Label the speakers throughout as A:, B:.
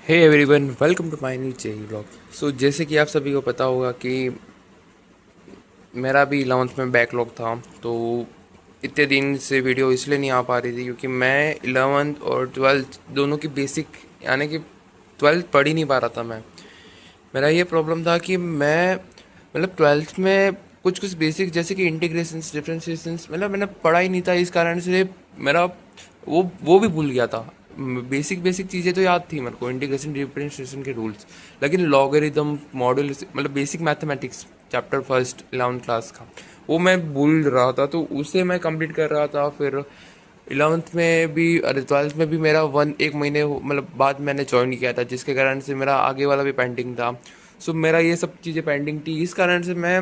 A: Hey everyone, welcome to my new जेई blog. So जैसे कि आप सभी को पता होगा कि मेरा भी 11th में बैकलॉग था, तो इतने दिन से वीडियो इसलिए नहीं आ पा रही थी क्योंकि मैं 11th और 12th दोनों की बेसिक यानी कि 12th पढ़ ही नहीं पा रहा था। मेरा ये प्रॉब्लम था कि मैं मतलब 12th में कुछ कुछ बेसिक जैसे कि इंटीग्रेशंस डिफरेंशिएशंस मतलब मैंने पढ़ा ही नहीं था। इस कारण से मेरा वो भी भूल गया था। बेसिक बेसिक चीज़ें तो याद थी मेरे को, इंटीग्रेशन डिफरेंशिएशन के रूल्स, लेकिन लॉगरिदम मॉडल मतलब basic mathematics chapter first 11th class का वो मैं भूल रहा था, तो उसे मैं कंप्लीट कर रहा था। फिर 11th में भी, अरे 12th में भी मेरा एक महीने मतलब बाद मैंने ज्वाइन किया था, जिसके कारण से मेरा आगे वाला भी पेंडिंग था। सो मेरा ये सब चीज़ें पेंडिंग थी, इस कारण से मैं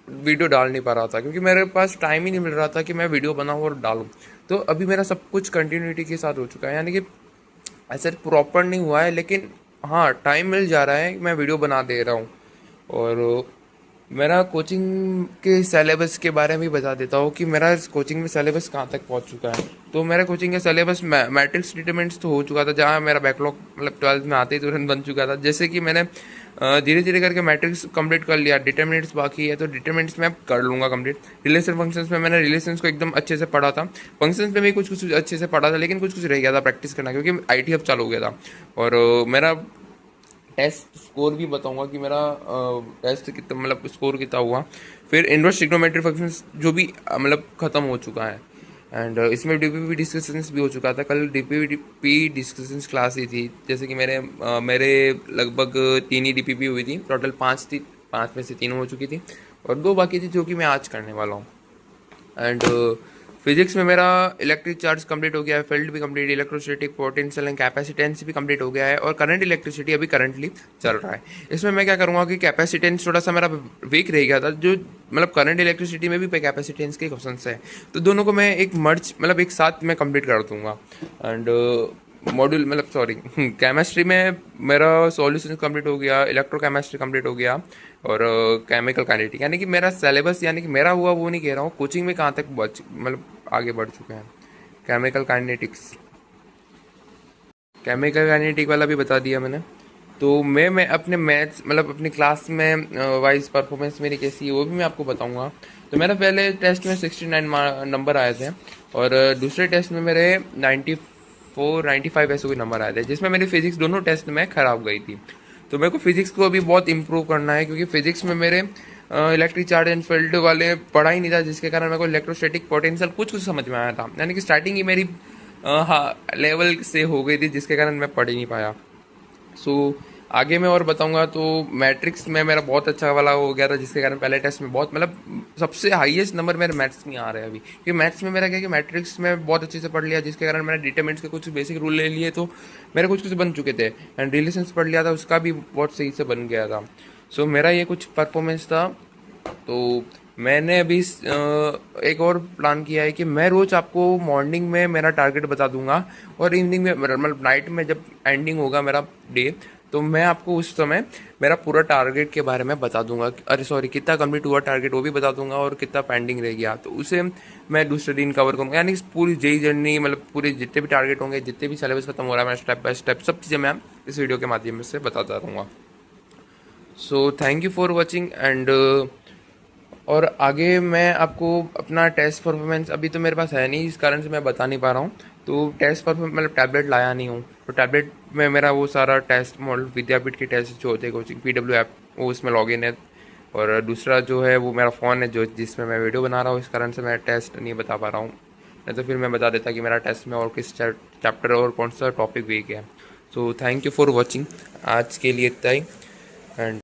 A: वीडियो डाल नहीं पा रहा था क्योंकि मेरे पास टाइम ही नहीं मिल रहा था कि मैं वीडियो बनाऊँ और डालूँ। तो अभी मेरा सब कुछ कंटिन्यूटी के साथ हो चुका है, यानी कि ऐसे प्रॉपर नहीं हुआ है, लेकिन हाँ टाइम मिल जा रहा है, मैं वीडियो बना दे रहा हूँ। और मेरा कोचिंग के सिलेबस के बारे में भी बता देता हूँ कि मेरा कोचिंग में सिलेबस कहाँ तक पहुँच चुका है। तो मेरा कोचिंग का सिलेबस मैट्रिक्स डिटरमिनेंट्स तो हो चुका था, जहाँ मेरा बैकलॉग मतलब 12th में आते ही तुरंत बन चुका था। जैसे कि मैंने धीरे धीरे करके मैट्रिक्स कंप्लीट कर लिया, डिटरमिनेंट्स बाकी है, तो डिटरमिनेंट्स मैं कर लूँगा कंप्लीट। रिलेशन फंक्शंस में मैंने रिलेशंस को एकदम अच्छे से पढ़ा था, फंक्शंस में भी कुछ कुछ अच्छे से पढ़ा था, लेकिन कुछ कुछ रह गया था प्रैक्टिस करना क्योंकि आईटी हब चालू हो गया था। और मेरा टेस्ट स्कोर भी बताऊंगा कि मेरा टेस्ट कितना मतलब स्कोर कितना हुआ। फिर इनवर्स ट्रिग्नोमेट्री फंक्शंस जो भी मतलब ख़त्म हो चुका है। एंड इसमें डीपीपी डिस्कशंस भी हो चुका था। कल डीपीपी डिस्कशंस क्लास ही थी, जैसे कि मेरे लगभग 3 ही डीपीपी हुई थी, टोटल 5 थी, 5 में से 3 हो चुकी थी और 2 बाकी थी जो कि मैं आज करने वाला हूँ। एंड फिजिक्स में मेरा इलेक्ट्रिक चार्ज कंप्लीट हो गया है, फील्ड भी complete, electrostatic potential and capacitance भी कंप्लीट हो गया है, और करंट इलेक्ट्रिसिटी अभी करंटली चल रहा है। इसमें मैं क्या करूँगा कि कैपेसिटेंस थोड़ा सा मेरा वीक रह गया था, जो मतलब करंट इलेक्ट्रिसिटी में भी कैपेसिटेंस के क्वेश्चन है, तो दोनों को मैं एक मर्ज मतलब एक साथ में कंप्लीट कर दूंगा। एंड मॉड्यूल मतलब सॉरी केमिस्ट्री में मेरा सॉल्यूशन कंप्लीट हो गया, इलेक्ट्रोकेमिस्ट्री कंप्लीट हो गया, और केमिकल काइनेटिक, यानी कि मेरा सिलेबस यानी कि मेरा हुआ वो नहीं कह रहा हूँ, कोचिंग में कहाँ तक मतलब आगे बढ़ चुके हैं। केमिकल काइनेटिक्स, केमिकल काइनेटिक वाला भी बता दिया मैंने। तो मैं अपने मैथ्स मतलब अपनी क्लास में वाइज परफॉर्मेंस मेरी कैसी है वो भी मैं आपको बताऊंगा। तो मेरा पहले टेस्ट में 69 नंबर आए थे, और दूसरे टेस्ट में मेरे 94 95 ऐसे कोई नंबर आए थे, जिसमें मेरी फिजिक्स दोनों टेस्ट में खराब गई थी। तो मेरे को फिजिक्स को अभी बहुत इंप्रूव करना है, क्योंकि फिजिक्स में मेरे इलेक्ट्रिक चार्ज एंड फील्ड वाले पढ़ा ही नहीं था, जिसके कारण मेरे को इलेक्ट्रोस्टैटिक पोटेंशियल कुछ कुछ समझ में आया था, यानी कि स्टार्टिंग ही मेरी हाँ लेवल से हो गई थी, जिसके कारण मैं पढ़ ही नहीं पाया। सो आगे मैं और बताऊंगा। तो मैट्रिक्स में मेरा बहुत अच्छा वाला हो गया था, जिसके कारण पहले टेस्ट में बहुत मतलब सबसे हाईएस्ट नंबर मेरे मैथ्स में आ रहे हैं अभी, क्योंकि मैथ्स में मेरा क्या है कि मैट्रिक्स में बहुत अच्छे से पढ़ लिया, जिसके कारण मैंने डिटरमिनेंट्स के कुछ बेसिक रूल ले लिए, तो मेरे कुछ कुछ बन चुके थे। एंड रिलेशंस पढ़ लिया था, उसका भी बहुत सही से बन गया था। सो मेरा ये कुछ परफॉर्मेंस था। तो मैंने अभी एक और प्लान किया है कि मैं रोज आपको मॉर्निंग में मेरा टारगेट बता दूंगा, और इवनिंग में मतलब नाइट में जब एंडिंग होगा मेरा डे, तो मैं आपको उस समय मेरा पूरा टारगेट के बारे में बता दूंगा। अरे सॉरी, कितना कंप्लीट हुआ टारगेट वो भी बता दूंगा, और कितना पेंडिंग रह गया तो उसे मैं दूसरे दिन कवर करूंगा। यानी कि पूरी जेई जर्नी मतलब पूरे जितने भी टारगेट होंगे, जितने भी सिलेबस खत्म हो रहा है, मैं स्टेप बाय स्टेप सब चीज़ें मैं इस वीडियो के माध्यम से बताता रहूँगा। So thank you for watching. And और आगे मैं आपको अपना टेस्ट परफॉर्मेंस अभी तो मेरे पास है नहीं, इस कारण से मैं बता नहीं पा रहा हूँ। तो टेस्ट परफॉर्मेंस मतलब टैबलेट लाया नहीं हूँ, तो टैबलेट में मेरा वो सारा टेस्ट मॉडल विद्यापीठ के टेस्ट जो होते हैं कोचिंग PW ऐप, वो उसमें लॉगिन है। और दूसरा जो है वो मेरा फ़ोन है जो जिसमें मैं वीडियो बना रहा हूँ, इस कारण से मैं टेस्ट नहीं बता पा रहा हूँ। नहीं तो फिर मैं बता देता कि मेरा टेस्ट में और किस चैप्टर और कौन सा टॉपिक वीक है। So thank you for watching, आज के लिए इतना ही। एंड